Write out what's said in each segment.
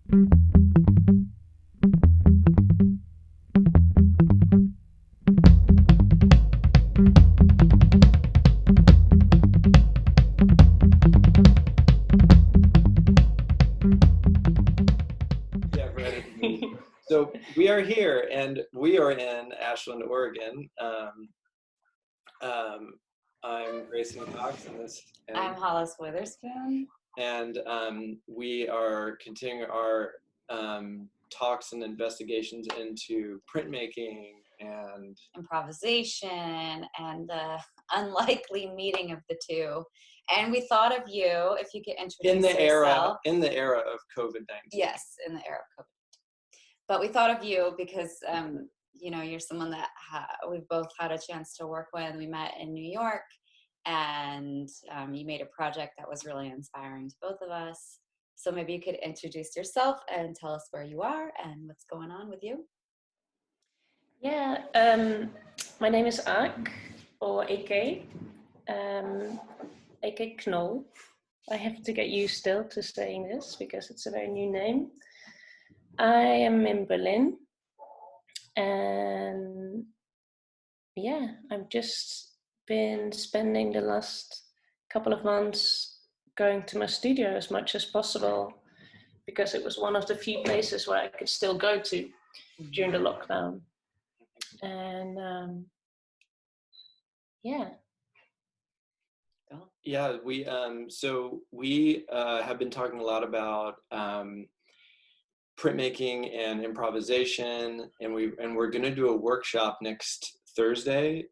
So we are here, and we are in Ashland, Oregon. I'm Grayson Cox, and I'm Hollis Witherspoon. And we are continuing our talks and investigations into printmaking and improvisation and the unlikely meeting of the two. And we thought of you, if you could introduce yourself. In the era of COVID-19. Yes, in the era of COVID. But we thought of you because, you know, you're someone that we've both had a chance to work with. We met in New York, and you made a project that was really inspiring to both of us. So maybe you could introduce yourself and tell us where you are and what's going on with you. Yeah, my name is Ak, or AK, AK Knol. I have to get used still to saying this because it's a very new name. I am in Berlin, and yeah, I've just been spending the last couple of months going to my studio as much as possible because it was one of the few places where I could still go to during the lockdown. And yeah. Yeah, we have been talking a lot about printmaking and improvisation, and we're going to do a workshop next Thursday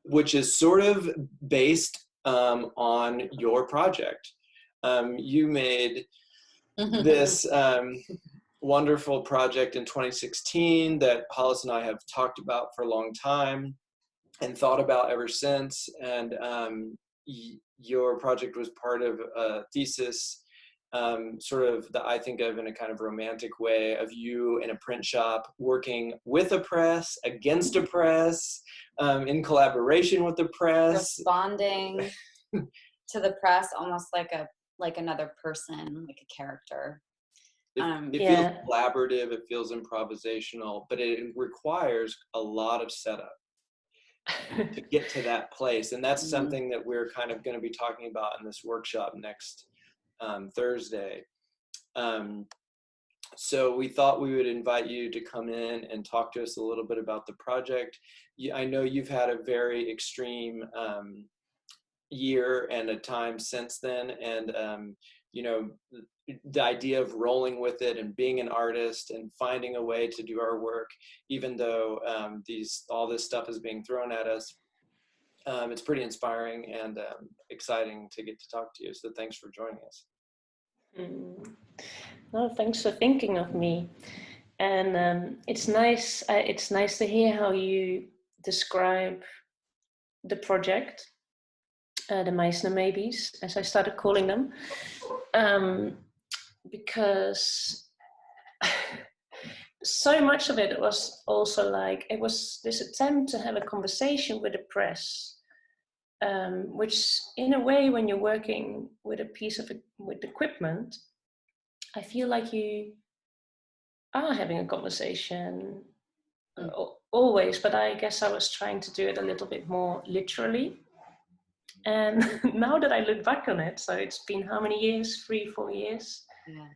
which is sort of based on your project. You made this wonderful project in 2016 that Hollis and I have talked about for a long time and thought about ever since. And your project was part of a thesis, sort of that I think of in a kind of romantic way, of you in a print shop working with a press, against a press, in collaboration with the press, responding to the press almost like another person, like a character. It feels collaborative, it feels improvisational, but it requires a lot of setup to get to that place. And that's something that we're kind of going to be talking about in this workshop next Thursday. So we thought we would invite you to come in and talk to us a little bit about the project. I know you've had a very extreme year and a time since then, and you know, the idea of rolling with it and being an artist and finding a way to do our work, even though all this stuff is being thrown at us. It's pretty inspiring and exciting to get to talk to you. So thanks for joining us. No, thanks for thinking of me. And it's nice to hear how you describe the project, the Meissner Maybes, as I started calling them, because so much of it was also like, it was this attempt to have a conversation with the press, which in a way, when you're working with a piece of with equipment, I feel like you are having a conversation always, but I guess I was trying to do it a little bit more literally. And now that I look back on it, so it's been how many years? 3-4 years? Yeah.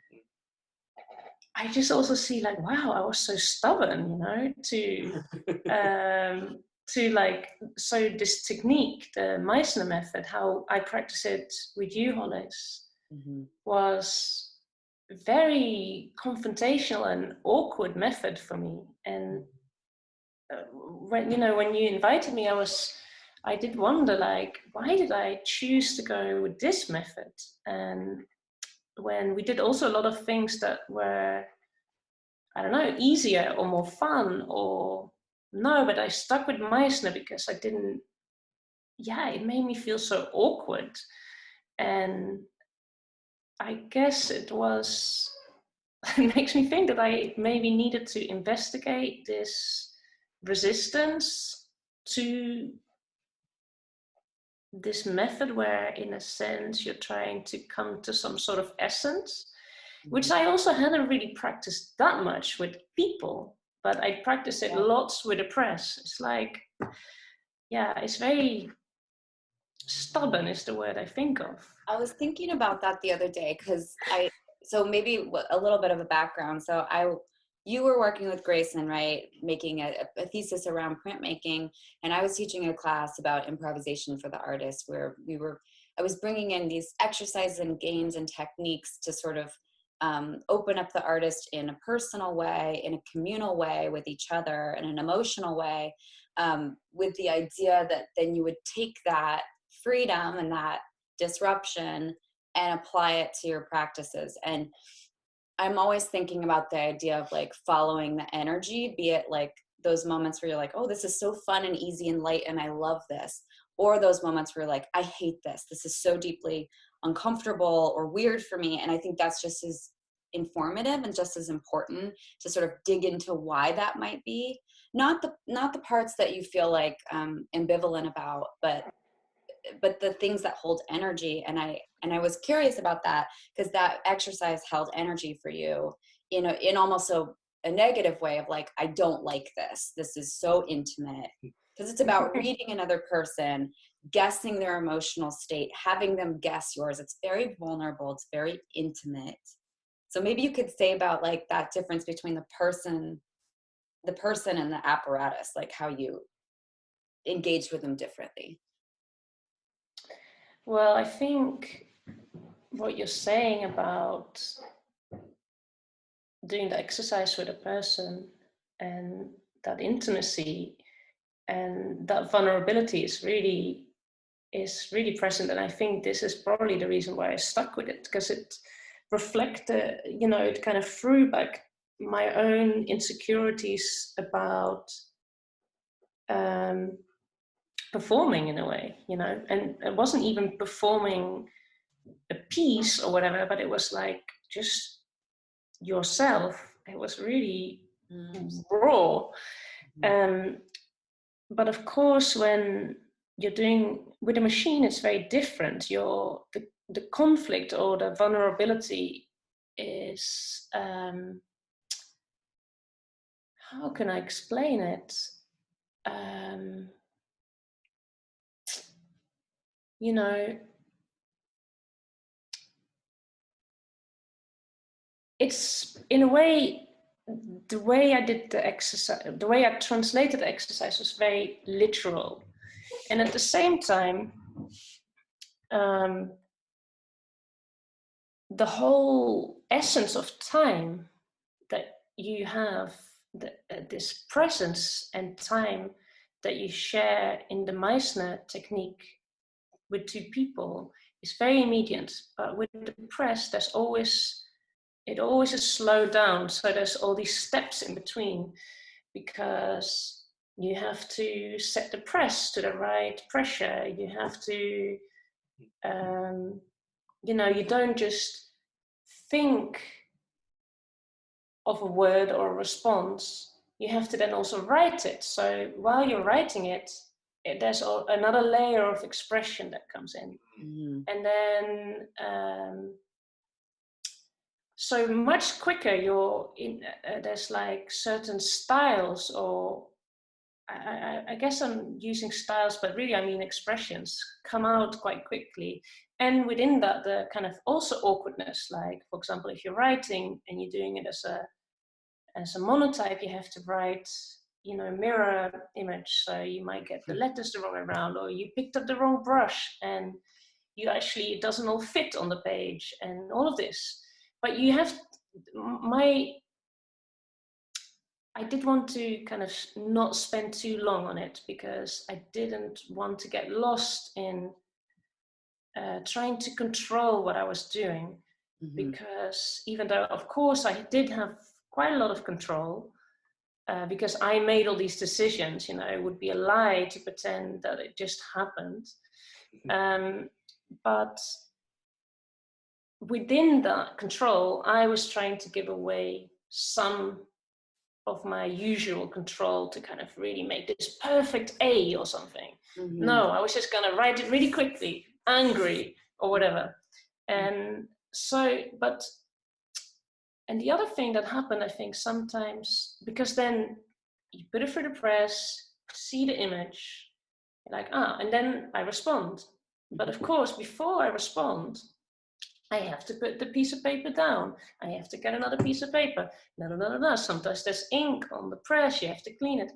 I just also see like, wow, I was so stubborn, you know, to like, so this technique, the Meissner method, how I practice it with you, Hollis, was very confrontational and awkward method for me. And when you invited me, I did wonder, like, why did I choose to go with this method? And when we did also a lot of things that were, I don't know, easier or more fun, but I stuck with Meissner because it made me feel so awkward. And I guess it makes me think that I maybe needed to investigate this resistance to this method where, in a sense, you're trying to come to some sort of essence. which I also hadn't really practiced that much with people, but I practiced it lots with the press. It's like, yeah, it's very stubborn is the word I think of. I was thinking about that the other day because so maybe a little bit of a background. So you were working with Grayson, right? Making a thesis around printmaking, and I was teaching a class about improvisation for the artists where I was bringing in these exercises and games and techniques to sort of open up the artist in a personal way, in a communal way with each other, in an emotional way, with the idea that then you would take that freedom and that disruption and apply it to your practices. And I'm always thinking about the idea of like following the energy, be it like those moments where you're like, oh, this is so fun and easy and light and I love this, or those moments where you're like, I hate this is so deeply uncomfortable or weird for me. And I think that's just as informative and just as important to sort of dig into why that might be, not the parts that you feel like ambivalent about, but the things that hold energy. And I was curious about that because that exercise held energy for you, you know, in almost a negative way of like, I don't like this is so intimate, because it's about reading another person, guessing their emotional state, having them guess yours. It's very vulnerable, it's very intimate. So maybe you could say about like that difference between the person and the apparatus, like how you engaged with them differently. Well, I think what you're saying about doing the exercise with a person and that intimacy and that vulnerability is really present. And I think this is probably the reason why I stuck with it, because it reflected, you know, it kind of threw back my own insecurities about performing in a way, you know, and it wasn't even performing a piece or whatever, but it was like just yourself. It was really raw. But of course, when you're doing with a machine, it's very different. The conflict or the vulnerability is, how can I explain it? You know, it's in a way, the way I did the exercise, the way I translated the exercise was very literal. And at the same time, the whole essence of time that you have, this presence and time that you share in the Meissner technique with two people is very immediate. But with the press, it always is slowed down. So there's all these steps in between, because you have to set the press to the right pressure. You have to, you know, you don't just think of a word or a response. You have to then also write it. So while you're writing it, there's another layer of expression that comes in. Mm-hmm. And then, so much quicker there's like certain styles, or I guess I'm using styles, but really I mean expressions come out quite quickly. And within that, the kind of also awkwardness, like, for example, if you're writing and you're doing it as a monotype, you have to write, you know, mirror image. So you might get the letters the wrong way around, or you picked up the wrong brush and it doesn't all fit on the page, and all of this. But you have, I did want to kind of not spend too long on it, because I didn't want to get lost in trying to control what I was doing. Mm-hmm. Because even though, of course, I did have quite a lot of control, because I made all these decisions, you know, it would be a lie to pretend that it just happened. But within that control, I was trying to give away some of my usual control to kind of really make this perfect A or something. Mm-hmm. No, I was just gonna write it really quickly, angry or whatever. And so, but And the other thing that happened, I think sometimes, because then you put it through the press, see the image, you're like, and then I respond. But of course, before I respond, I have to put the piece of paper down. I have to get another piece of paper. Sometimes there's ink on the press, you have to clean it.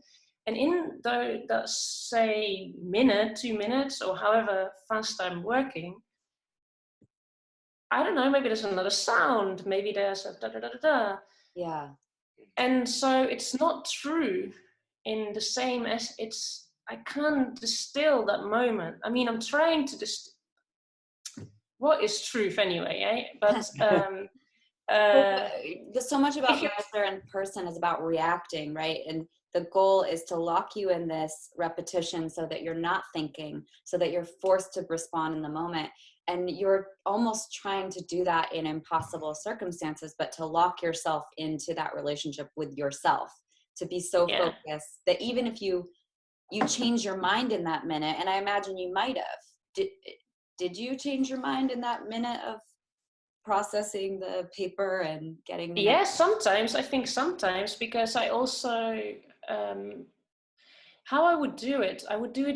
And in that, say, minute, 2 minutes, or however fast I'm working, I don't know, maybe there's another sound, maybe there's a da-da-da-da-da. Yeah. And so it's not true in the same as I can't distill that moment. I mean, I'm trying to what is truth anyway, eh? But so much about Mercer in person is about reacting, right? And the goal is to lock you in this repetition so that you're not thinking, so that you're forced to respond in the moment. And you're almost trying to do that in impossible circumstances, but to lock yourself into that relationship with yourself, to be so focused that even if you change your mind in that minute, and I imagine you might have, did you change your mind in that minute of processing the paper and getting the next? Sometimes. I think sometimes, because I also, how I would do it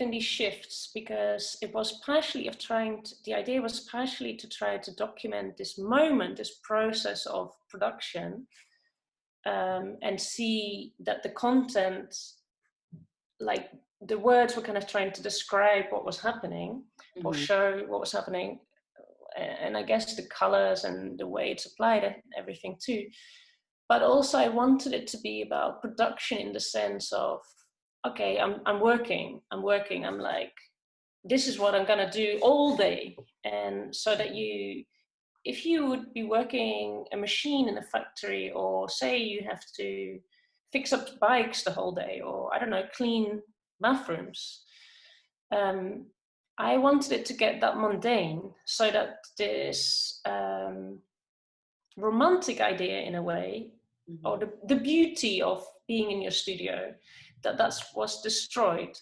in these shifts, because it was partially the idea was partially to try to document this moment, this process of production, and see that the content, like the words were kind of trying to describe what was happening, or show what was happening, and I guess the colors and the way it's applied and everything too. But also I wanted it to be about production in the sense of, okay, I'm working, I'm like, this is what I'm gonna do all day. And so that if you would be working a machine in a factory, or say you have to fix up bikes the whole day, or I don't know, clean bathrooms, I wanted it to get that mundane, so that this romantic idea in a way, or the beauty of being in your studio, that was destroyed.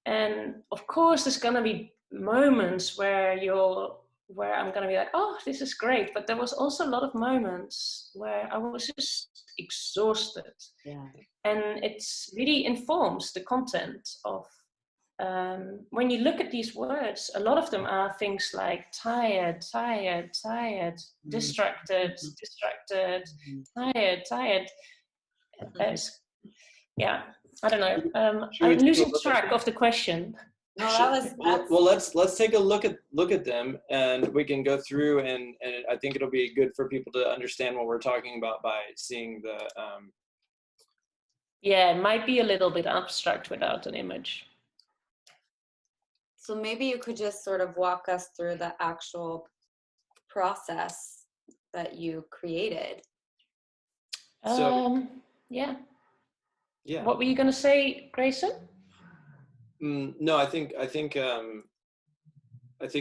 And of course there's gonna be moments where I'm gonna be like, oh, this is great, but there was also a lot of moments where I was just exhausted. And it really informs the content of, when you look at these words, a lot of them are things like tired, distracted, tired. I don't know. I'm losing track of the question. No, well, let's take a look at them, and we can go through, and I think it'll be good for people to understand what we're talking about by seeing the. It might be a little bit abstract without an image. So maybe you could just sort of walk us through the actual process that you created. So, yeah. What were you going to say, Grayson? No, I think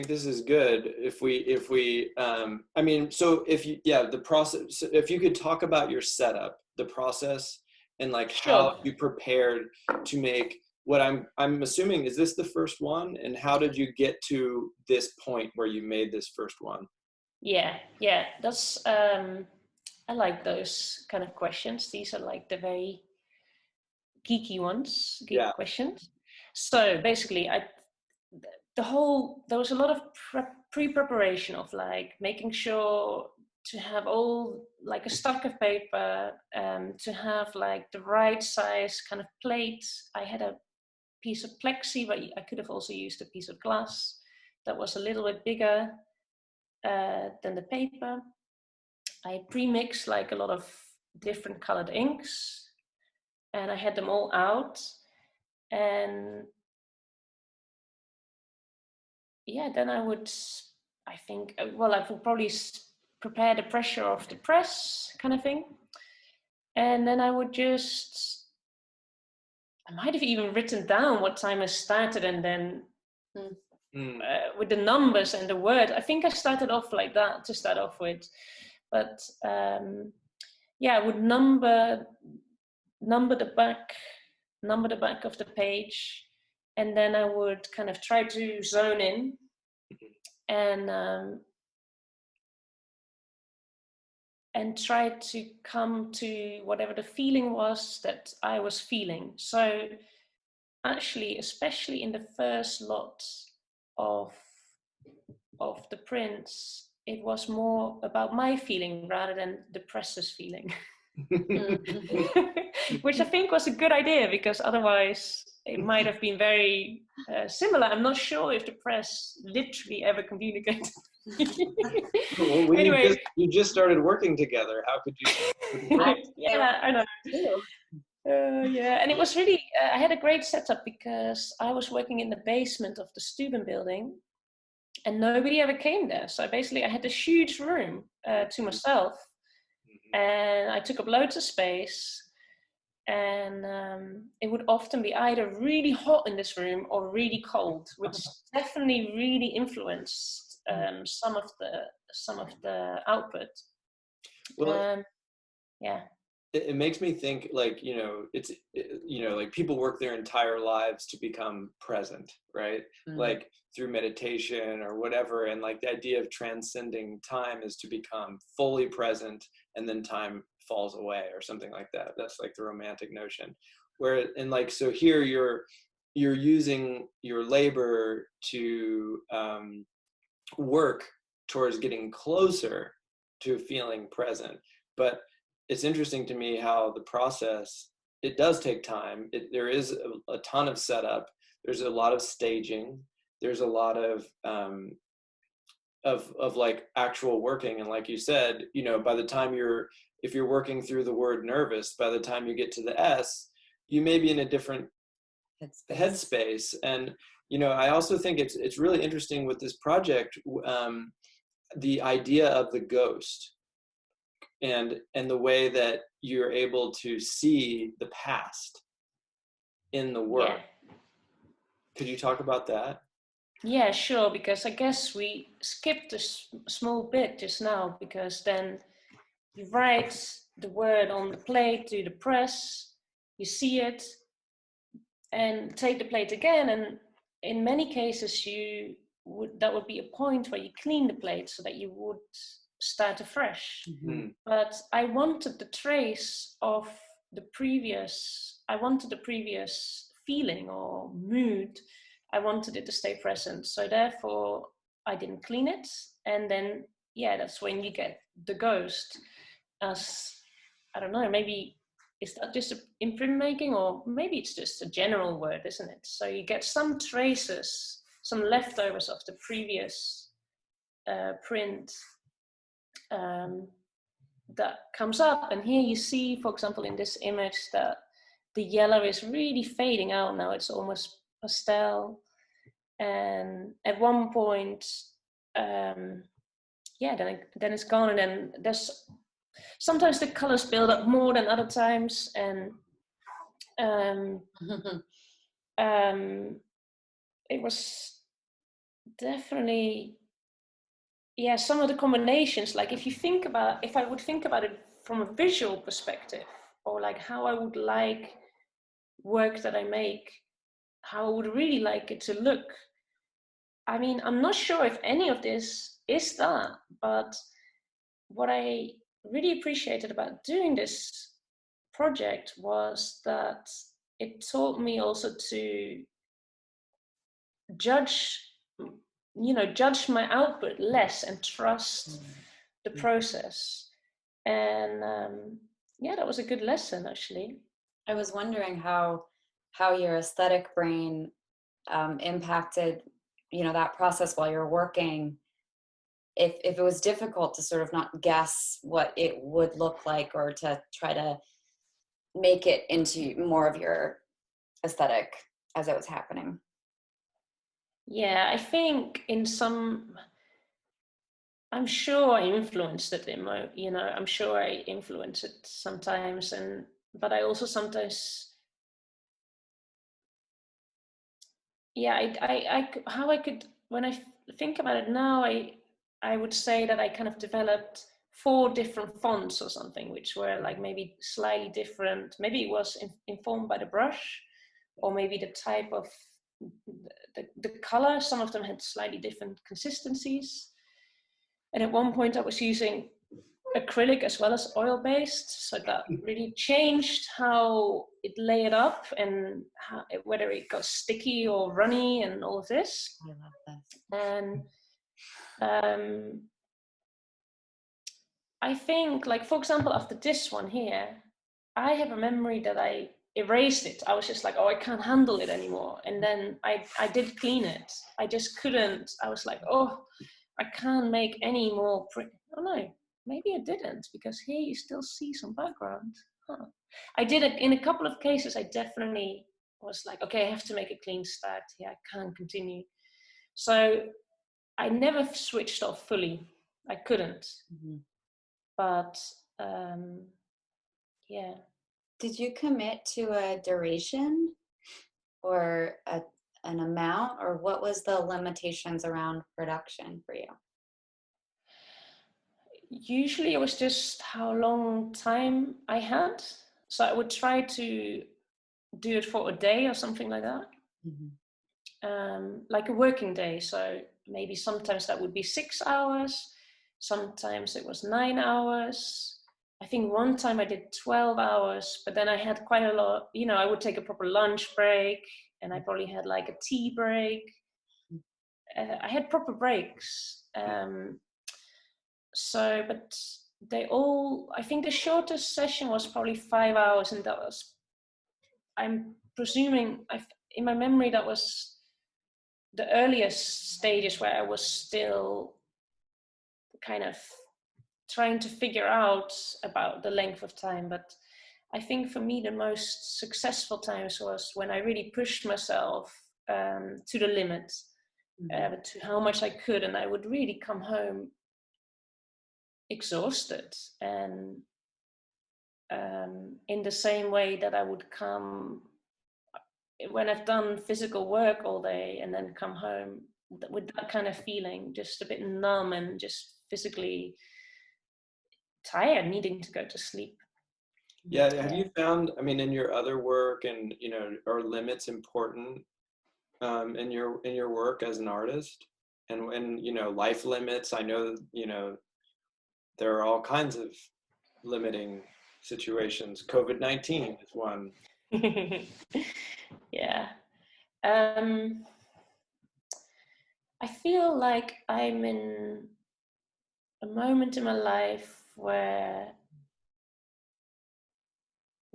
this is good. If we I mean, so the process, if you could talk about your setup, the process, and like how you prepared to make what I'm assuming, is this the first one, and how did you get to this point where you made this first one? Yeah, that's I like those kind of questions. These are like the very geeky ones, questions. So basically there was a lot of pre-preparation of like making sure to have all like a stack of paper, to have like the right size kind of plate. I had a piece of plexi, but I could have also used a piece of glass that was a little bit bigger than the paper. I pre-mixed like a lot of different colored inks, and I had them all out. And then I would probably prepare the pressure of the press kind of thing. And then I might have even written down what time I started, and then with the numbers and the word. I think I started off like that to start off with. But I would number the back of the page, and then I would kind of try to zone in, and and tried to come to whatever the feeling was that I was feeling. So actually, especially in the first lot of the prints, it was more about my feeling rather than the press's feeling. Which I think was a good idea, because otherwise it might have been very similar. I'm not sure if the press literally ever communicated. Well, anyway, you just started working together. How could you? Yeah, I know. Yeah, and it was really, I had a great setup because I was working in the basement of the student building and nobody ever came there. So basically I had this huge room to myself, and I took up loads of space, and it would often be either really hot in this room or really cold, which definitely really influenced some of the output. Well, yeah. It makes me think, like, it's, like people work their entire lives to become present, right? Like through meditation or whatever. And like the idea of transcending time is to become fully present, and then time falls away or something like that. That's like the romantic notion. And like, so here you're using your labor to work towards getting closer to feeling present. But it's interesting to me how the process, it does take time. There is a ton of setup. There's a lot of staging. There's a lot of like actual working. And like you said, by the time if you're working through the word nervous, by the time you get to the S, you may be in a different headspace. And, I also think it's really interesting with this project, the idea of the ghost. And the way that you're able to see the past in the work. Yeah. Could you talk about that? Yeah, sure, because I guess we skipped a small bit just now, because then you write the word on the plate to the press, you see it, and take the plate again, and in many cases that would be a point where you clean the plate so that you would start afresh. But I wanted the trace of the previous feeling or mood. I wanted it to stay present. So therefore I didn't clean it. And then, that's when you get the ghost. As, I don't know, maybe is that just in printmaking, or maybe it's just a general word, isn't it? So you get some traces, some leftovers of the previous print that comes up. And here you see, for example, in this image, that the yellow is really fading out now. It's almost pastel. And at one point, then it's gone. And then there's sometimes the colors build up more than other times. And it was definitely, some of the combinations, like if I would think about it from a visual perspective, or like how I would like work that I make, how I would really like it to look. I mean, I'm not sure if any of this is that, but what I really appreciated about doing this project was that it taught me also to judge my output less and trust the process. And that was a good lesson, actually. I was wondering how your aesthetic brain impacted, that process while you're working. If it was difficult to sort of not guess what it would look like, or to try to make it into more of your aesthetic as it was happening. Yeah, I think I'm sure I influenced it I'm sure I influence it sometimes, but I also sometimes, when I think about it now, I would say that I kind of developed 4 different fonts or something, which were like maybe slightly different. Maybe it was informed by the brush, or maybe the type of the color. Some of them had slightly different consistencies. And at one point I was using acrylic as well as oil-based, so that really changed how it layered up and whether it got sticky or runny and all of this. I love this. And I think, like, for example, after this one here, I have a memory that I erased it. I was just like, oh, I can't handle it anymore. And then I did clean it. I just couldn't. I was like, oh, I can't make any more print. Oh no, maybe I didn't, because here you still see some background. Huh. I did it in a couple of cases. I definitely was like, okay, I have to make a clean start here. I can't continue. So I never switched off fully. I couldn't. Mm-hmm. But yeah. Did you commit to a duration or an amount, or what was the limitations around production for you? Usually it was just how long time I had. So I would try to do it for a day or something like that. Mm-hmm. Like a working day. So maybe sometimes that would be 6 hours. Sometimes it was 9 hours. I think one time I did 12 hours, but then I had quite a lot, you know, I would take a proper lunch break, and I probably had like a tea break. I had proper breaks. So, but they all, I think the shortest session was probably 5 hours, and that was, I'm presuming, in my memory, that was the earliest stages where I was still kind of trying to figure out about the length of time. But I think for me the most successful times was when I really pushed myself to the limit, to how much I could, and I would really come home exhausted, and in the same way that I would come when I've done physical work all day and then come home with that kind of feeling, just a bit numb and just physically tired, needing to go to sleep. Yeah, have you found, I mean, in your other work, and, you know, are limits important in your work as an artist? And you know, life limits, I know, you know, there are all kinds of limiting situations. COVID-19 is one. Yeah. I feel like I'm in a moment in my life where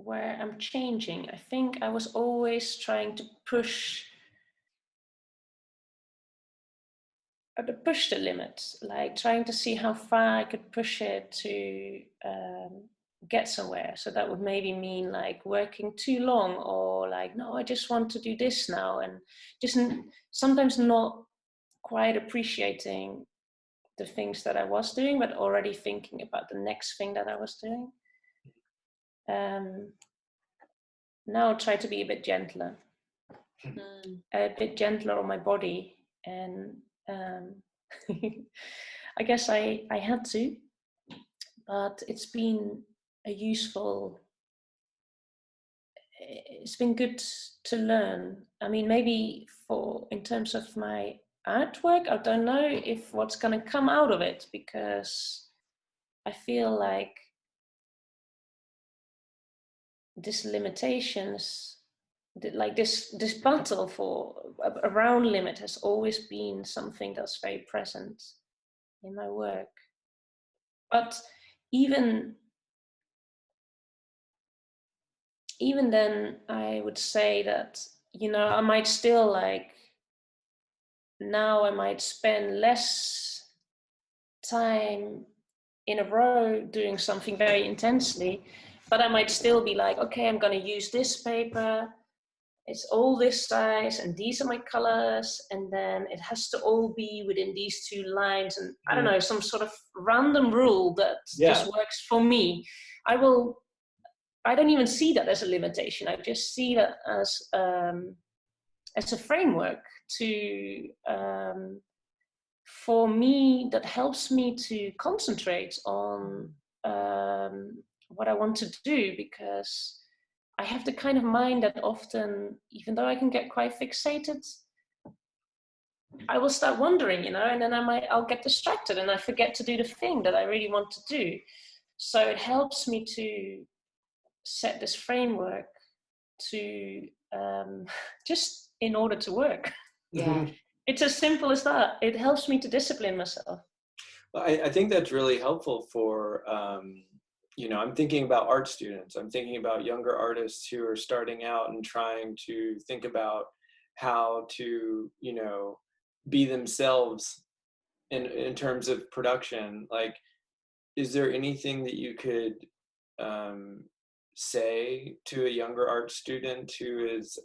I'm changing. I think I was always trying to push the limit, like trying to see how far I could push it to get somewhere. So that would maybe mean like working too long, or like, no, I just want to do this now, and just sometimes not quite appreciating the things that I was doing, but already thinking about the next thing that I was doing. Now I try to be a bit gentler, on my body, and I guess I had to, but it's been it's been good to learn. I mean, maybe in terms of my artwork, I don't know if what's going to come out of it, because I feel like this limitations, like this battle around limit has always been something that's very present in my work. But even then, I would say that, you know, I might still, like, now I might spend less time in a row doing something very intensely, but I might still be like, okay, I'm going to use this paper, it's all this size, and these are my colors, and then it has to all be within these 2 lines, and I don't know, some sort of random rule that just works for me. I don't even see that as a limitation. I just see that as a framework to, for me, that helps me to concentrate on what I want to do, because I have the kind of mind that often, even though I can get quite fixated, I will start wondering, and then I'll get distracted and I forget to do the thing that I really want to do. So it helps me to set this framework to just in order to work. Yeah. It's as simple as that. It helps me to discipline myself. Well, I think that's really helpful for, I'm thinking about art students. I'm thinking about younger artists who are starting out and trying to think about how to, be themselves in terms of production. Like, is there anything that you could say to a younger art student who is,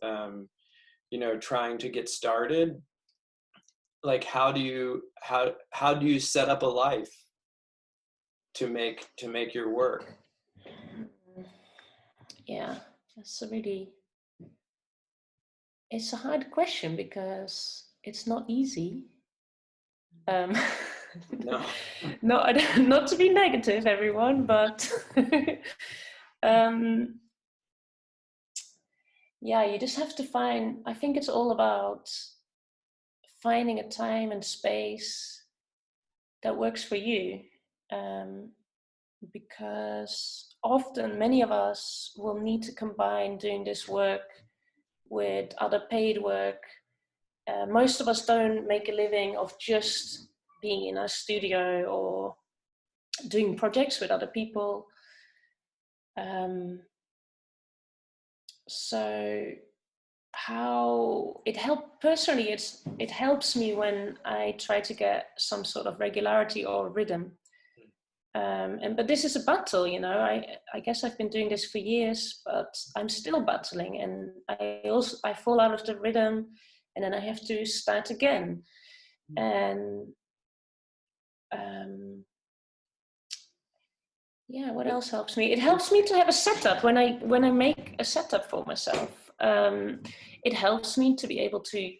trying to get started? Like, how do you set up a life to make your work? Yeah, it's a hard question because it's not easy. No. Not to be negative, everyone, but yeah, you just have to I think it's all about finding a time and space that works for you. Because often many of us will need to combine doing this work with other paid work. Most of us don't make a living of just being in our studio or doing projects with other people. So how it helped personally, it helps me when I try to get some sort of regularity or rhythm. But this is a battle, I guess I've been doing this for years, but I'm still battling, and I fall out of the rhythm, and then I have to start again. And yeah, what else helps me? It helps me to have a setup when I make a setup for myself. It helps me to be able to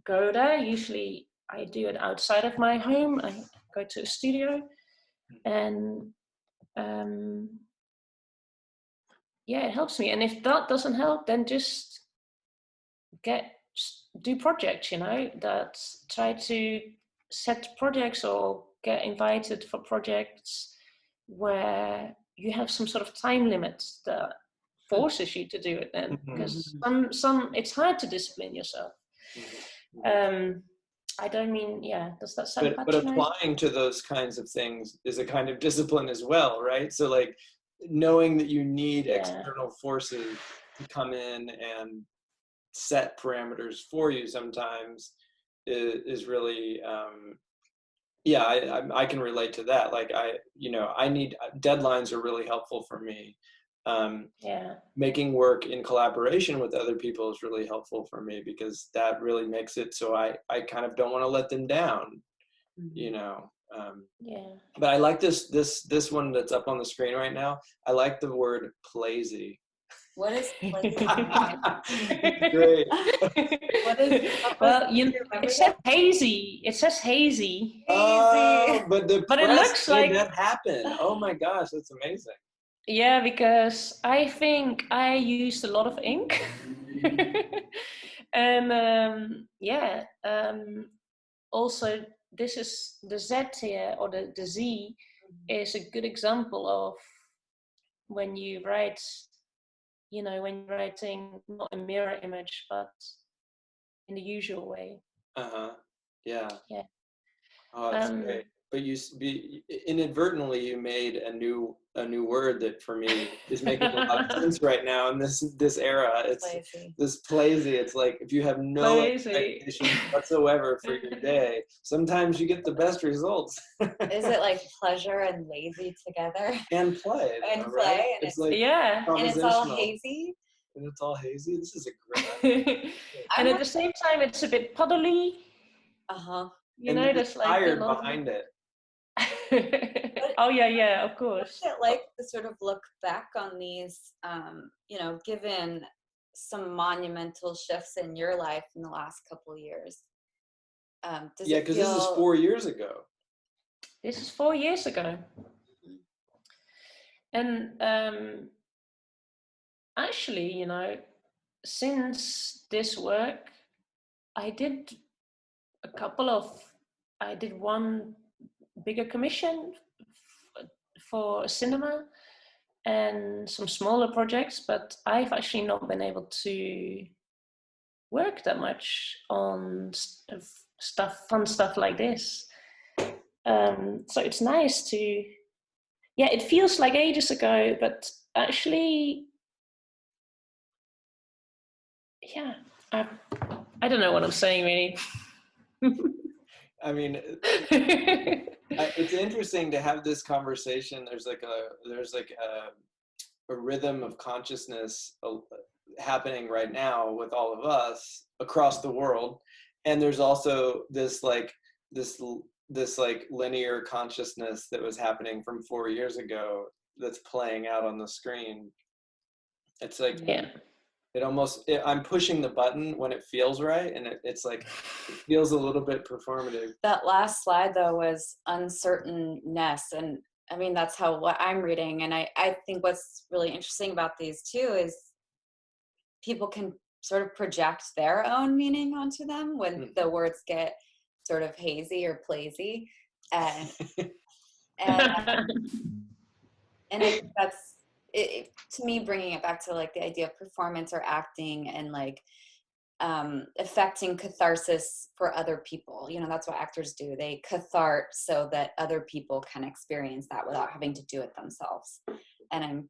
go there. Usually I do it outside of my home. I go to a studio, and yeah, it helps me. And if that doesn't help, then just do projects, that try to set projects or get invited for projects where you have some sort of time limit that forces you to do it then, because some it's hard to discipline yourself. I don't mean, does that sound but applying to those kinds of things is a kind of discipline as well, right? So like knowing that you need external forces to come in and set parameters for you sometimes is really I can relate to that. Like I need deadlines are really helpful for me. Making work in collaboration with other people is really helpful for me, because that really makes it so I kind of don't want to let them down, But I like this one that's up on the screen right now. I like the word plazy. What is plazy? Great. What is? Well, it says hazy. It says hazy. Oh, but it looks like that happened. Oh my gosh, that's amazing. Yeah, because I think I used a lot of ink. And also this is the Z here, or the Z is a good example of when you write, when you're writing not a mirror image, but in the usual way. Yeah. Yeah. Oh, that's great. But inadvertently you made a new word that for me is making a lot of sense right now in this era. It's plazy. This plazy. It's like if you have no expectations whatsoever for your day, sometimes you get the best results. Is it like pleasure and lazy together? And play. And play. Right? And it's like and it's all hazy. And it's all hazy. This is a great. And at the same time, it's a bit puddly. There's like tired behind it. Oh yeah, of course. What's it like to sort of look back on these, given some monumental shifts in your life in the last couple of years? Because this is 4 years ago. This is 4 years ago. And actually, since this work, I did I did one bigger commission for a cinema and some smaller projects, but I've actually not been able to work that much on fun stuff like this. So it's nice to, it feels like ages ago, but actually, I don't know what I'm saying really. I mean, it's interesting to have this conversation. There's like a rhythm of consciousness happening right now with all of us across the world, and there's also this linear consciousness that was happening from 4 years ago that's playing out on the screen. It's like, I'm pushing the button when it feels right, and it feels a little bit performative. That last slide though was uncertainness, and I mean that's what I'm reading, and I think what's really interesting about these too is people can sort of project their own meaning onto them when the words get sort of hazy or plazy, and I think that's it, to me, bringing it back to like the idea of performance or acting and like affecting catharsis for other people. You know, that's what actors do. They cathart so that other people can experience that without having to do it themselves. And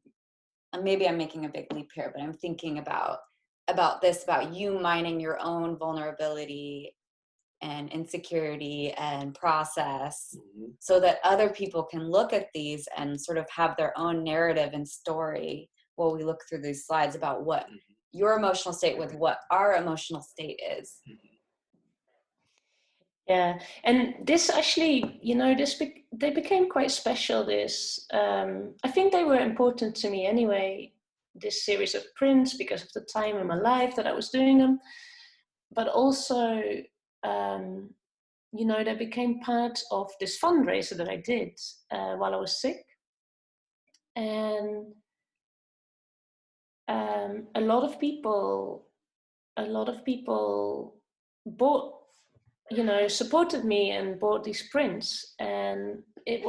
maybe I'm making a big leap here, but I'm thinking about you mining your own vulnerability and insecurity and process, so that other people can look at these and sort of have their own narrative and story while we look through these slides about what your emotional state with what our emotional state is. Yeah, and this actually, they became quite special. I think they were important to me anyway, this series of prints, because of the time in my life that I was doing them, but also they became part of this fundraiser that I did while I was sick. And a lot of people bought, supported me and bought these prints. And the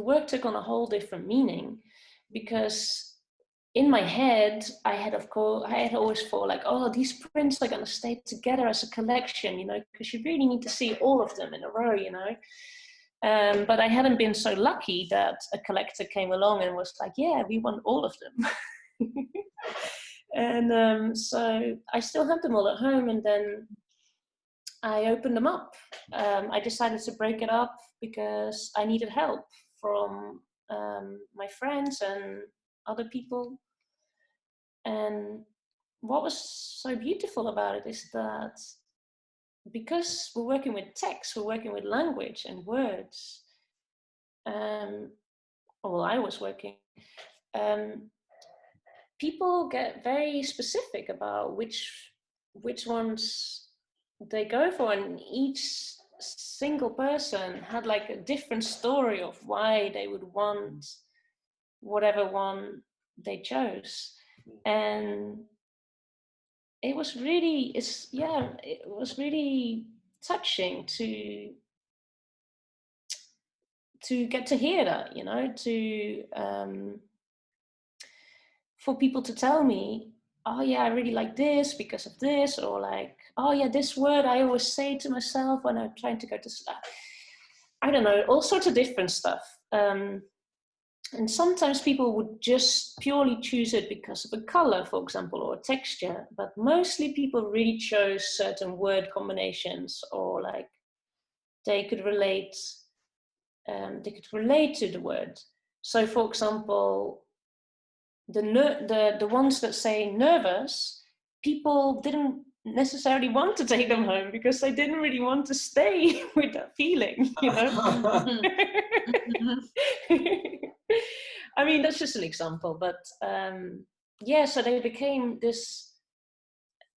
work took on a whole different meaning, because in my head, I had always thought like, oh, these prints are going to stay together as a collection, because you really need to see all of them in a row, but I hadn't been so lucky that a collector came along and was like, yeah, we want all of them. And so I still have them all at home, and then I opened them up. I decided to break it up because I needed help from my friends and other people. And what was so beautiful about it is that because we're working with text, we're working with language and words, I was working, people get very specific about which ones they go for, and each single person had like a different story of why they would want whatever one they chose. And it was really touching to get to hear that, for people to tell me, oh yeah, I really like this because of this, or like, oh yeah, this word I always say to myself when I'm trying to go to sleep. I don't know, all sorts of different stuff. And sometimes people would just purely choose it because of a color, for example, or a texture. But mostly people really chose certain word combinations, or like they could relate to the word. So, for example, the ones that say nervous, people didn't necessarily want to take them home because they didn't really want to stay with that feeling, I mean, that's just an example, but so they became this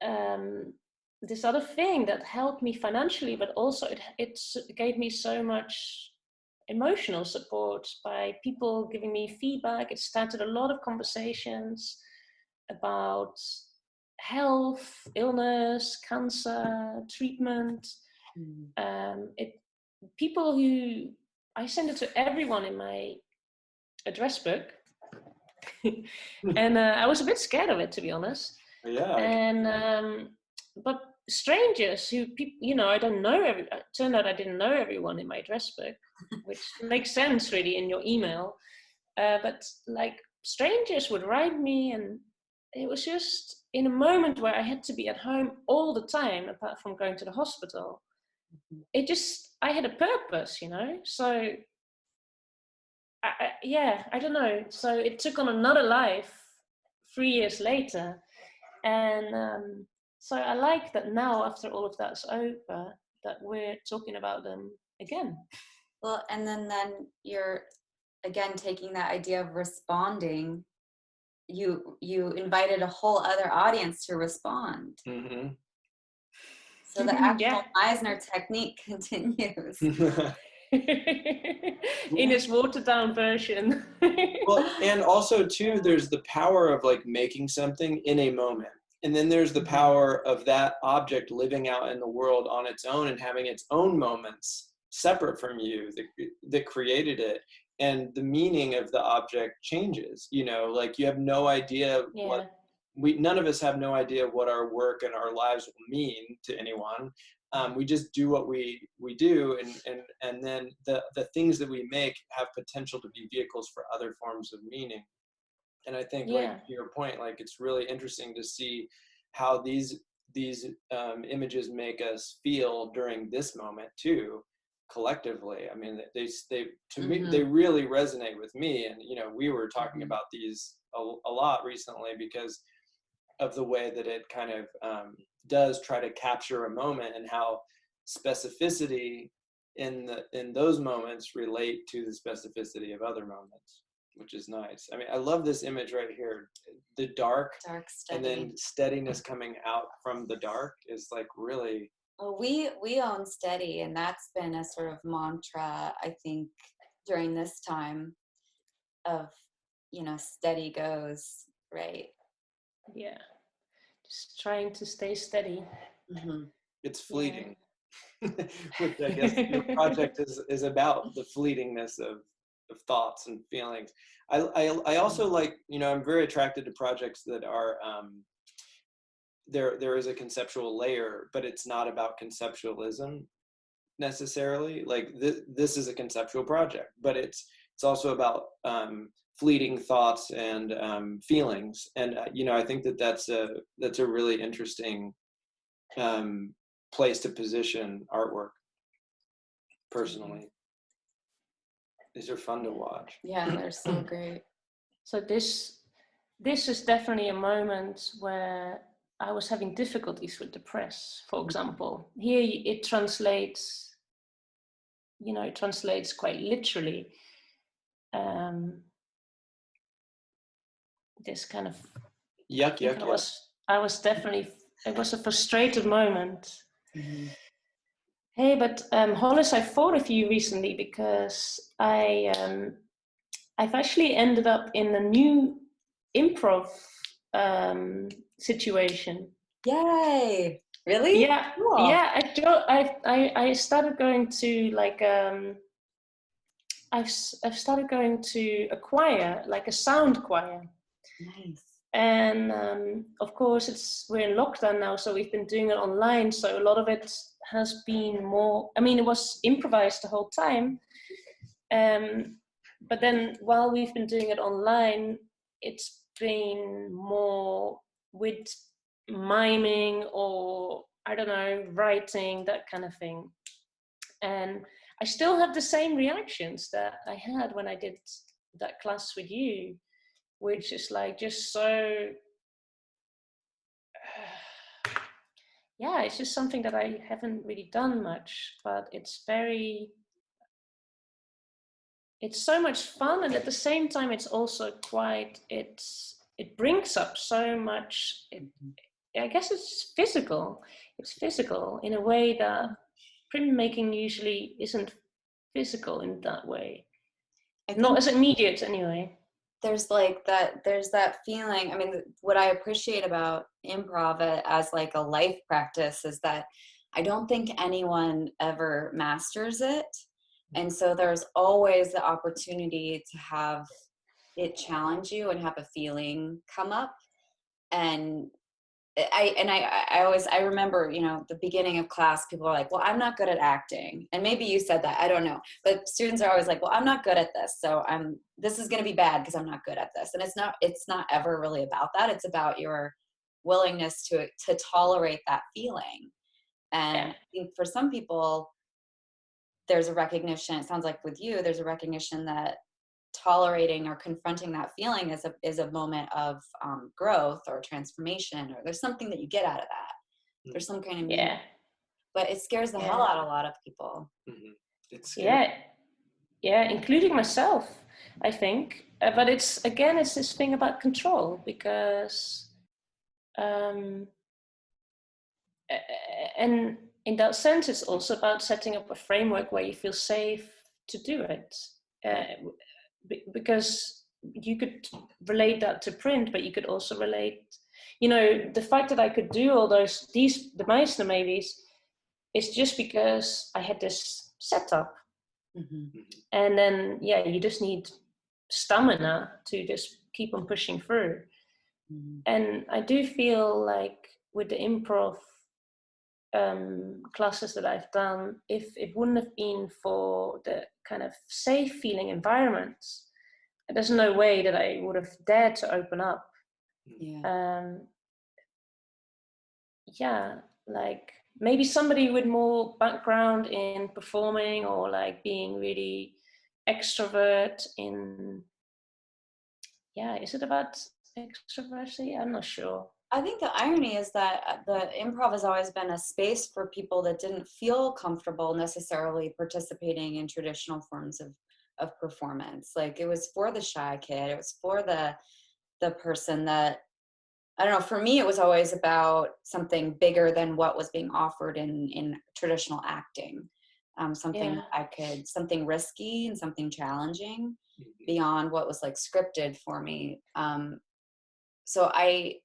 other thing that helped me financially, but also it gave me so much emotional support by people giving me feedback. It started a lot of conversations about health, illness, cancer, treatment. People who, I send it to everyone in my address book. And I was a bit scared of it, to be honest. Yeah. And but strangers who, you know, I don't know. It turned out I didn't know everyone in my address book, which makes sense really in your email. But like strangers would write me, and it was just in a moment where I had to be at home all the time, apart from going to the hospital. I had a purpose, you know. So I don't know. So it took on another life 3 years later, and so I like that now, after all of that's over, that we're talking about them again. Well, and then you're again taking that idea of responding. You invited a whole other audience to respond. Mm-hmm. So the actual Meisner technique continues. In its watered down version. Well, and also too, there's the power of like making something in a moment. And then there's the power of that object living out in the world on its own and having its own moments separate from you that created it. And the meaning of the object changes, you know, like you have no idea what none of us have no idea what our work and our lives will mean to anyone. We just do what we do, and then the things that we make have potential to be vehicles for other forms of meaning. And I think, like to your point, like it's really interesting to see how these images make us feel during this moment too, collectively. I mean, they to me they really resonate with me. And you know, we were talking about these a lot recently because of the way that it kind of does try to capture a moment, and how specificity in those moments relate to the specificity of other moments, which is nice. I mean, I love this image right here. The dark steady. And then steadiness coming out from the dark is like really. Well, we own Steady, and that's been a sort of mantra, I think, during this time of, you know, steady goes, right? Yeah. Just trying to stay steady. It's fleeting. Which I guess your project is about the fleetingness of thoughts and feelings. I also like, you know, I'm very attracted to projects that are there is a conceptual layer, but it's not about conceptualism necessarily. Like this is a conceptual project, but it's also about fleeting thoughts and feelings. And you know, I think that's a really interesting place to position artwork. Personally, these are fun to watch. Yeah, they're so great. So this is definitely a moment where I was having difficulties with the press, for example. Here it translates, you know, it translates quite literally. This kind of yuck. I was definitely, it was a frustrated moment. Hey, but Hollis, I thought of you recently because I've actually ended up in a new improv situation. Yay! Really? Yeah, cool. Yeah. I started going to like I've started going to a choir, like a sound choir. Nice. And of course, we're in lockdown now, so we've been doing it online. So a lot of it has been more. I mean, it was improvised the whole time. But then while we've been doing it online, it's been more with miming or, I don't know, writing, that kind of thing. And I still have the same reactions that I had when I did that class with you, which is like just so, yeah, it's just something that I haven't really done much, but it's so much fun. And at the same time, it's also quite, it brings up so much, I guess it's physical. It's physical in a way that printmaking usually isn't physical in that way. Not as immediate anyway. there's that feeling. I mean, what I appreciate about improv as like a life practice is that I don't think anyone ever masters it. And so there's always the opportunity to have it challenge you and have a feeling come up. And I remember, the beginning of class, people are like, well, I'm not good at acting. And maybe you said that, I don't know. But students are always like, well, I'm not good at this. So this is going to be bad because I'm not good at this. And it's not ever really about that. It's about your willingness to tolerate that feeling. And I think for some people, there's a recognition, it sounds like with you, there's a recognition that tolerating or confronting that feeling is a moment of growth or transformation, or there's something that you get out of that. There's some kind of meaning. But it scares the hell out of a lot of people. It's scary. Yeah, including myself, I think. But it's this thing about control, because and in that sense, it's also about setting up a framework where you feel safe to do it. Because you could relate that to print, but you could also relate, the fact that I could do all the Meissner maybes is just because I had this setup. And then, you just need stamina to just keep on pushing through. And I do feel like with the improv classes that I've done, if it wouldn't have been for the kind of safe feeling environments, there's no way that I would have dared to open up. Like maybe somebody with more background in performing or like being really extrovert in, is it about extroversy? I'm not sure. I think the irony is that the improv has always been a space for people that didn't feel comfortable necessarily participating in traditional forms of performance. Like it was for the shy kid. It was for the person that, I don't know, for me, it was always about something bigger than what was being offered in traditional acting. Something risky and something challenging beyond what was like scripted for me. So I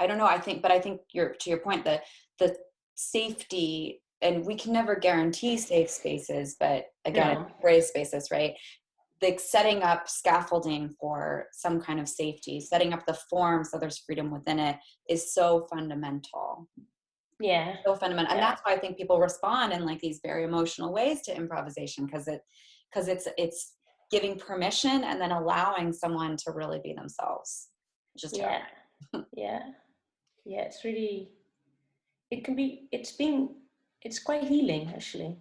don't know. I think to your point, that the safety, and we can never guarantee safe spaces, but again, brave spaces, right? Like setting up scaffolding for some kind of safety, setting up the form so there's freedom within it is so fundamental. So fundamental. And that's why I think people respond in like these very emotional ways to improvisation, because it's giving permission and then allowing someone to really be themselves. Just it's really, it's quite healing, actually.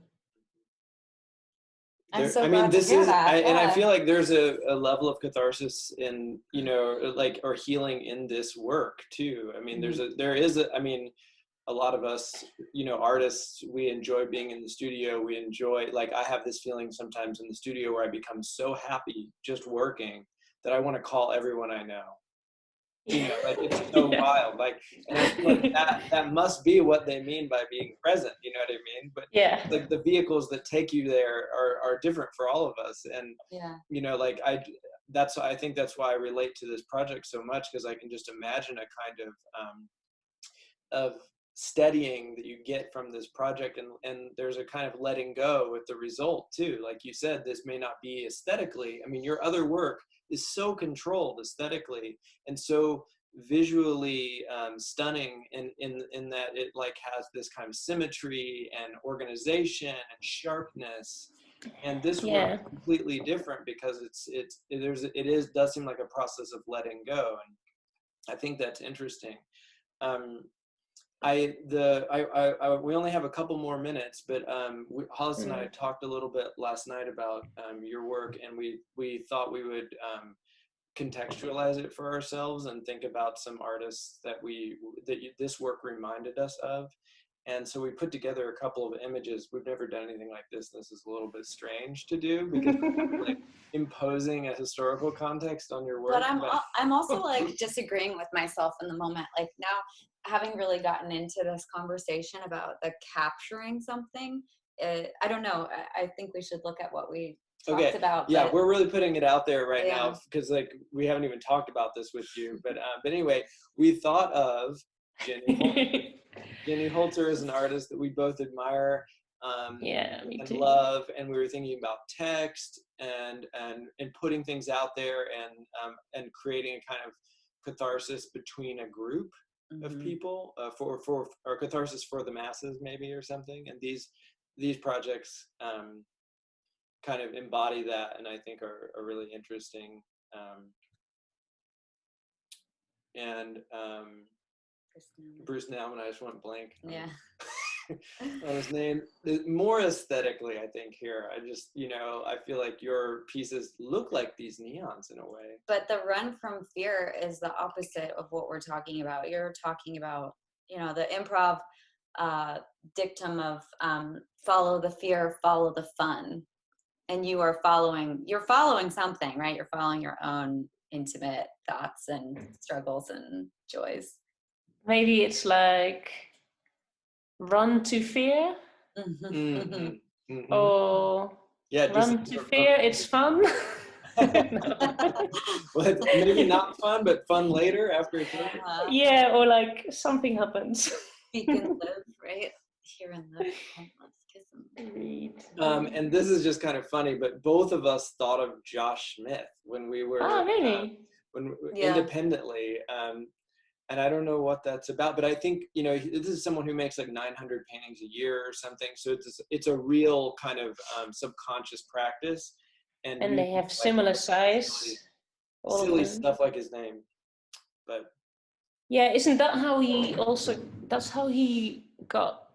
I'm so glad to hear that. And I feel like there's a level of catharsis in, or healing in this work too. I mean, a lot of us, artists, we enjoy being in the studio. We enjoy, like, I have this feeling sometimes in the studio where I become so happy just working that I want to call everyone I know. Like it's so wild. Like, and I feel like that must be what they mean by being present. You know what I mean? But like the vehicles that take you there are different for all of us. And like I think that's why I relate to this project so much, because I can just imagine a kind of steadying that you get from this project, and there's a kind of letting go with the result too. Like you said, this may not be aesthetically, I mean, your other work is so controlled aesthetically and so visually stunning in that it like has this kind of symmetry and organization and sharpness, and this work is completely different because it does seem like a process of letting go, and I think that's interesting. We only have a couple more minutes, but Hollis and I talked a little bit last night about your work, and we thought we would contextualize it for ourselves and think about some artists that this work reminded us of. And so we put together a couple of images. We've never done anything like this. This is a little bit strange to do because we're like imposing a historical context on your work. But I'm also like disagreeing with myself in the moment. Like now, having really gotten into this conversation about the capturing something, I don't know. I think we should look at what we talked about. Yeah, but... we're really putting it out there right now because like we haven't even talked about this with you. But anyway, we thought of Jenny Holzer. Jenny Holzer is an artist that we both admire me and too. love, and we were thinking about text and putting things out there and creating a kind of catharsis between a group of people for or catharsis for the masses maybe or something. And these projects kind of embody that, and I think are really interesting. Bruce Nauman, I just went blank. On his name. More aesthetically, I think here, I just, I feel like your pieces look like these neons in a way. But the run from fear is the opposite of what we're talking about. You're talking about, the improv dictum of follow the fear, follow the fun. And you're following something, right? You're following your own intimate thoughts and struggles and joys. Maybe it's like run to fear, or run to fear. It's fun. Well, maybe not fun, but fun later after it's over. Yeah, or like something happens. Speak and live, right? Hear and live. And this is just kind of funny, but both of us thought of Josh Smith when we were independently. And I don't know what that's about, but I think, this is someone who makes like 900 paintings a year or something. So it's a real kind of subconscious practice. And they have similar size. Silly stuff like his name. But yeah, isn't that how that's how he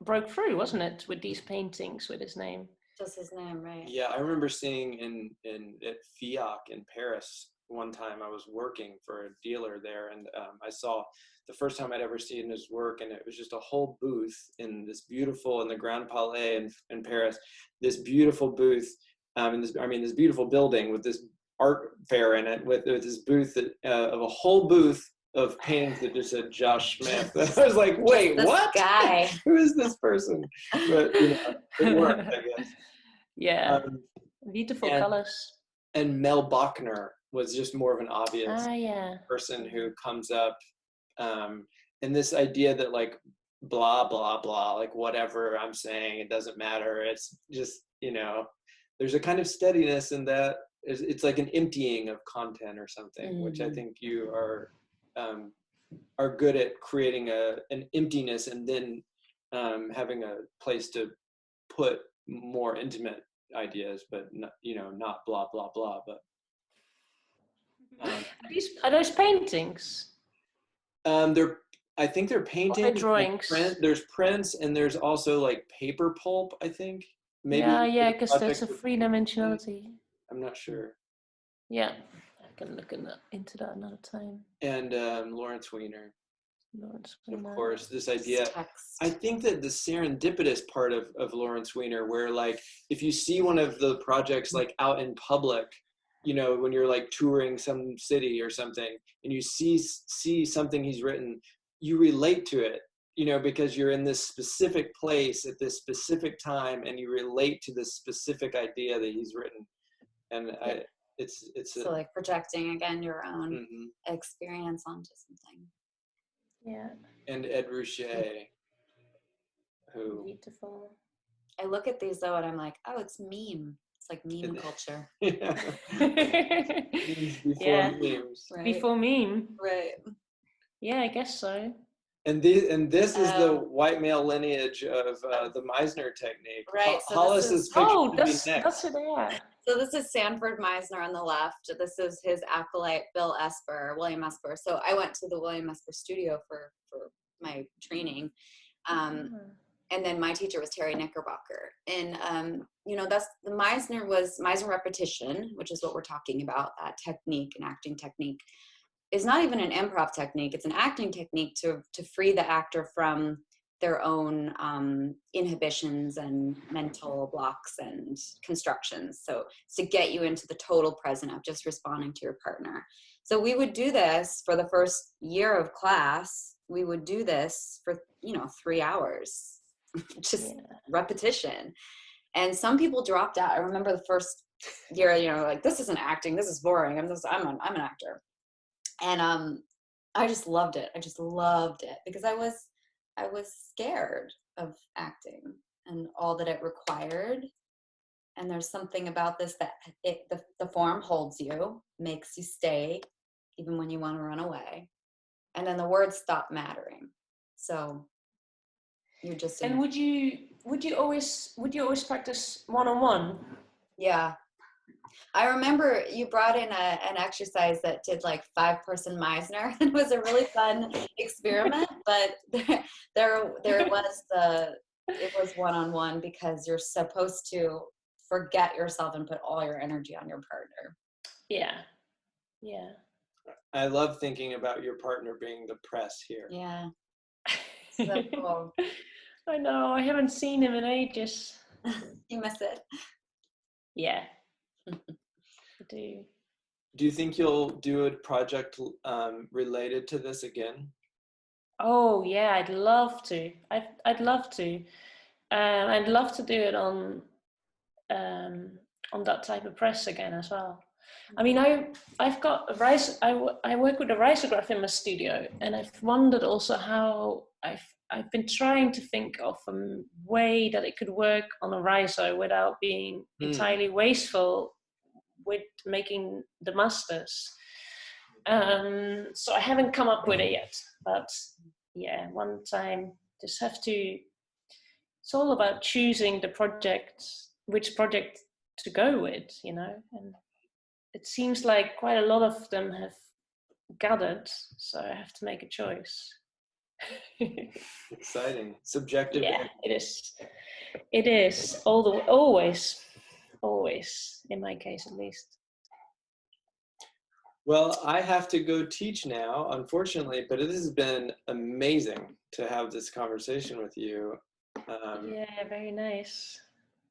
broke through, wasn't it? With these paintings with his name. Just his name, right? Yeah, I remember seeing at FIAC in Paris one time. I was working for a dealer there, and I saw the first time I'd ever seen his work, and it was just a whole booth in the Grand Palais in Paris, this beautiful booth, this beautiful building with this art fair in it, with this booth of a whole booth of paintings that just said Josh Smith. I was like, wait, what? Guy. Who is this person? But it worked, I guess. Yeah, beautiful colors. And Mel Bachner was just more of an obvious person who comes up, and this idea that like blah blah blah, like whatever I'm saying, it doesn't matter. It's just there's a kind of steadiness in that. It's like an emptying of content or something, which I think you are good at creating an emptiness and then having a place to put more intimate ideas, but not blah blah blah. But are those paintings? I think they're paintings. Or drawings. There's prints, and there's also like paper pulp, I think. Maybe. Yeah, because there's a three-dimensionality. I'm not sure. Yeah, I can look into that another time. And Lawrence Weiner. Of course, this idea. I think that the serendipitous part of Lawrence Weiner, where like if you see one of the projects like out in public, when you're like touring some city or something, and you see something he's written, you relate to it, because you're in this specific place at this specific time, and you relate to this specific idea that he's written. And it's so like projecting again your own experience onto something. Yeah. And Ed Ruscha, who beautiful. I look at these though, and I'm like, oh, it's meme. It's like meme culture. Yeah. Before memes. Right. Before meme. Right. Yeah, I guess so. And this is the white male lineage of the Meisner technique. Right. So Hollis's picture that's it. Yeah. So this is Sanford Meisner on the left. This is his acolyte, William Esper. So I went to the William Esper studio for my training. And then my teacher was Terry Knickerbocker. And, that's the Meisner repetition, which is what we're talking about, that technique, an acting technique, is not even an improv technique. It's an acting technique to free the actor from their own inhibitions and mental blocks and constructions. So it's to get you into the total present of just responding to your partner. So we would do this for the first year of class. We would do this for, 3 hours, just repetition. And some people dropped out. I remember the first you're, you know, like, this isn't acting, this is boring, I'm an actor. And I just loved it. I just loved it because I was scared of acting and all that it required. And there's something about this that the form holds you, makes you stay even when you want to run away. And then the words stop mattering. So you're just And would you always practice one-on-one? Yeah. I remember you brought in an exercise that did like 5-person Meisner. It was a really fun experiment, but it was one-on-one because you're supposed to forget yourself and put all your energy on your partner. Yeah. Yeah. I love thinking about your partner being the press here. Yeah. So cool. I know, I haven't seen him in ages. You miss it? Yeah. I do. Do you think you'll do a project related to this again? Oh yeah, I'd love to. I'd love to. I'd love to do it on that type of press again as well. I mean, I've got I work with a risograph in my studio, and I've wondered also how I've been trying to think of a way that it could work on a riso without being entirely wasteful with making the masters. So I haven't come up with it yet, but yeah, one time just have to. It's all about choosing the project, which project to go with, you know, and it seems like quite a lot of them have gathered, so I have to make a choice. Exciting. Subjective. Yeah, it is. It is always, in my case at least. Well, I have to go teach now, unfortunately, but it has been amazing to have this conversation with you. Yeah, very nice.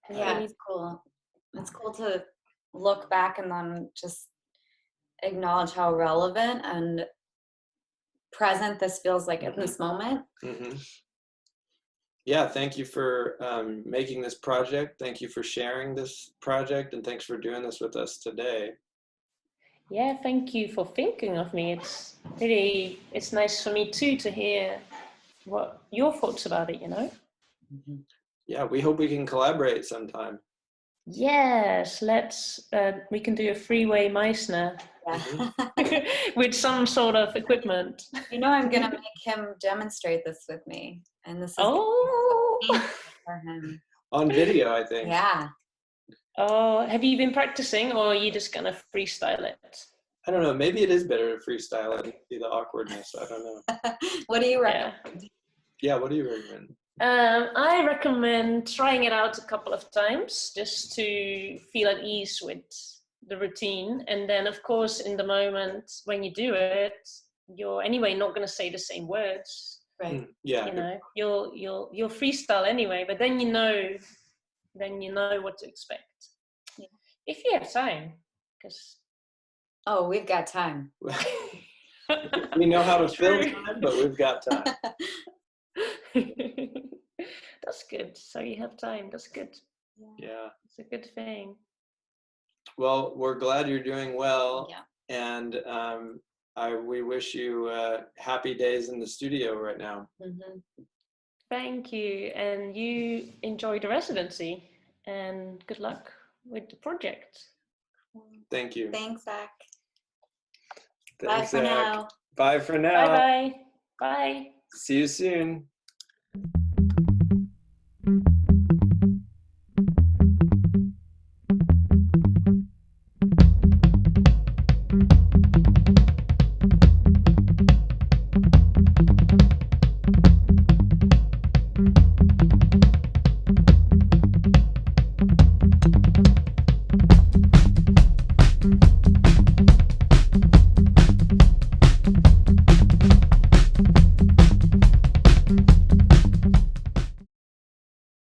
Yeah, it's cool. It's cool to look back and then just acknowledge how relevant and present this feels like in this moment. Mm-hmm. Yeah, thank you for making this project. Thank you for sharing this project, and thanks for doing this with us today. Yeah, thank you for thinking of me. It's nice for me too to hear what your thoughts about it, you know? Yeah, we hope we can collaborate sometime. Yes, we can do a freeway Meisner. Yeah. With some sort of equipment. You know, I'm gonna make him demonstrate this with me, and this is for him on video, I think. Yeah. Oh, have you been practicing, or are you just gonna freestyle it? I don't know. Maybe it is better to freestyle it and see the awkwardness. I don't know. What do you recommend? Yeah, what do you recommend? I recommend trying it out a couple of times just to feel at ease with the routine, and then of course in the moment when you do it, you're anyway not going to say the same words, right? Yeah, you know, you'll freestyle anyway, but then you know what to expect. Yeah. If you have time, because we've got time. We know how to fill time, but we've got time. That's good. So you have time. That's good. Yeah, it's a good thing. Well, we're glad you're doing well. Yeah. And we wish you happy days in the studio right now. Mm-hmm. Thank you, and you enjoy the residency, and good luck with the project. Thank you. Thanks, Zach. Thanks, Bye for now. Bye for now. Bye-bye. Bye. See you soon.